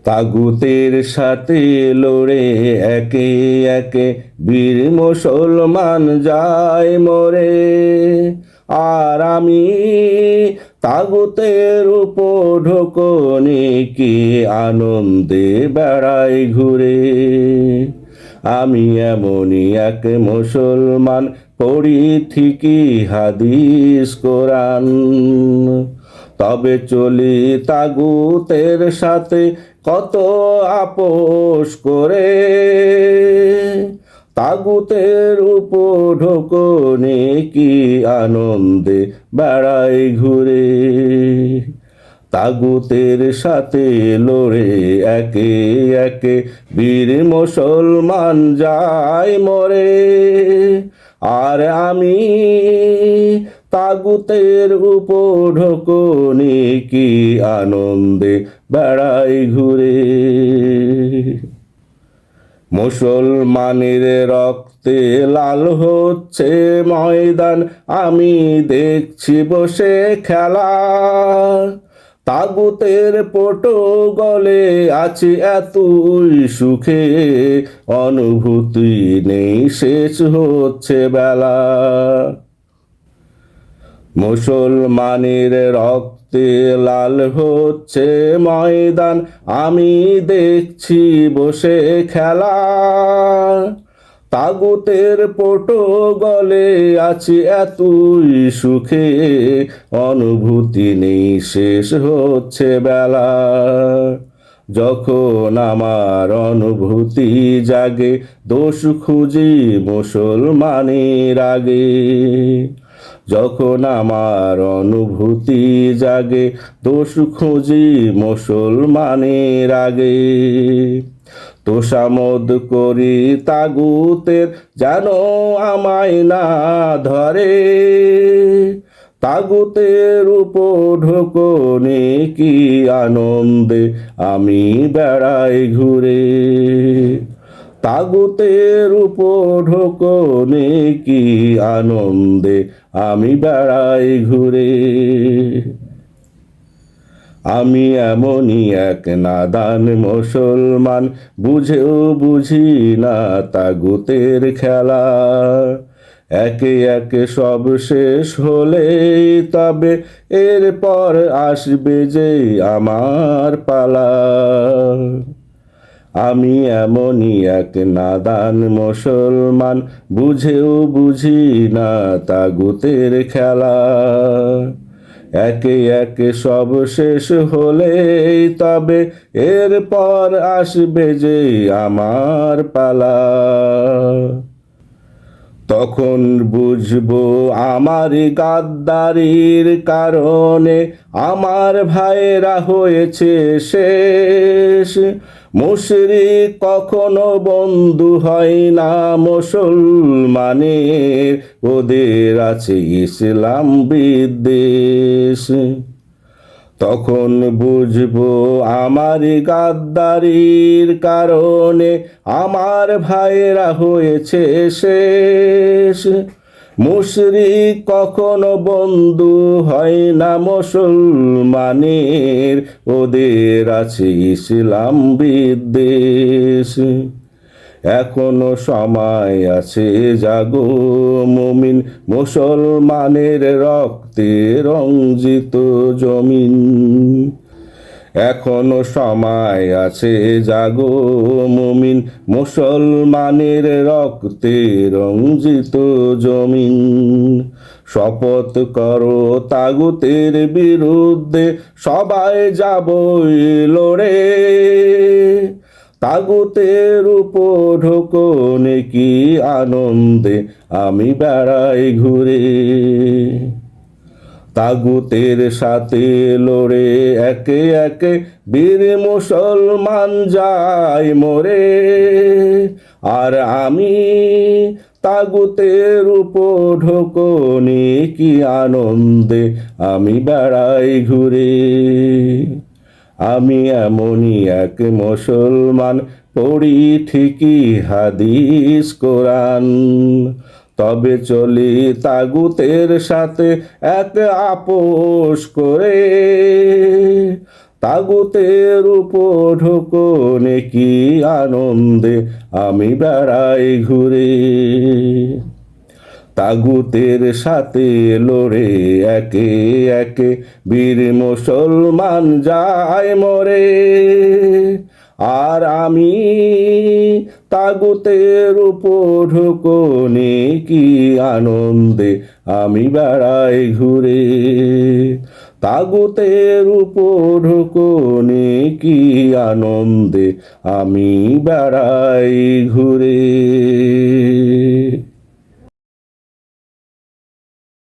তাগুতের সাথে লড়ে একে একে বীর মুসলমান যায় মরে। আর আমি তাগুতের উপঢৌকনে কি আনন্দে বেড়াই ঘুরে। আমি এমনই এক মুসলমান, পড়ি ঠিকই হাদিস কোরআন। তবে চলি তাগুতের সাথে কত আপোষ করে। তাগুতের উপঢৌকনে কি আনন্দে বেড়াই ঘুরে। তাগুতের সাথে লড়ে একে একে বীর মুসলমান যায় মরে। আর আমি তাগুতের উপঢৌকনে কি আনন্দে বেড়াই ঘুরে। মুসলমানের রক্তে লাল হচ্ছে ময়দান, আমি দেখছি বসে খেলা। তাগুতের পটগলে আছি এতই সুখে, অনুভূতি নেই শেষ হচ্ছে বেলা। মুসলমানের রক্তে লাল হচ্ছে ময়দান, আমি দেখছি বসে খেলা। তাগুতের পটগলে আছি এতই সুখে, অনুভূতি নেই শেষ হচ্ছে বেলা। যখন আমার অনুভূতি জাগে, দোষ খুঁজি মুসলমানের আগে। যখন আমার অনুভূতি জাগে, দোষ খুঁজি মুসলমানের আগে। তোষামোদ করি তাগুতের, যেন আমায় না ধরে। তাগুতের উপঢৌকনে কি আনন্দে আমি বেড়াই ঘুরে। তাগুতের উপঢৌকনে কি আনন্দে আমি বেড়াই ঘুরে। আমি এমনই এক নাদান মুসলমান, বুঝেও বুঝি না তাগুতের খেলা। একে একে সব শেষ হলে তবে এরপর আসবে যে আমার পালা। আমি এমনই এক নাদান মুসলমান, বুঝেও বুঝি না তাগুতের খেলা। একে একে সব শেষ হলে তবে এরপর আসবে যে আমার পালা। তখন বুঝবো আমার গাদ্দারির কারণে আমার ভাইয়েরা হয়েছে শেষ। মুশরিক কখনো বন্ধু হয় না মুসলমানের, ওদের আছে ইসলাম বিদ্বেষ। তখন বুঝবো আমার গাদ্দারির কারণে আমার ভাইয়েরা হয়েছে শেষ। মুশরিক কখনো বন্ধু হয় না মুসলমানের, ওদের আছে ইসলাম বিদ্বেষ। এখনো সময় আছে জাগো মুমিন, মুসলমানের রক্তে রঞ্জিত জমিন। এখনো সময় আছে জাগো মুমিন, মুসলমানের রক্তে রঞ্জিত জমিন। শপথ করো তাগুতের বিরুদ্ধে, সবাই যাবই লড়ে। তাগুতের উপঢৌকনে কি আনন্দে আমি বেড়াই ঘুরে। তাগুতের সাথে লড়ে একে একে বীর মুসলমান যায় মরে। আর আমি তাগুতের উপঢৌকনে কি আনন্দে আমি বেড়াই ঘুরে। আমি এমনই এক মুসলমান, পড়ি ঠিকই হাদিস কোরআন। তবে চলি তাগুতের সাথে এক আপোষ করে। তাগুতের উপর ঢোকনে কি আনন্দে আমি বেড়াই ঘুরে। তাগুতের সাথে লড়ে একে একে বীর মুসলমান যায় মরে। আর আমি তাগুতের উপর ঢোকনে কি আনন্দে আমি বেড়াই ঘুরে। তাগুতের উপর ঢোকনে কি আনন্দে আমি বেড়াই ঘুরে।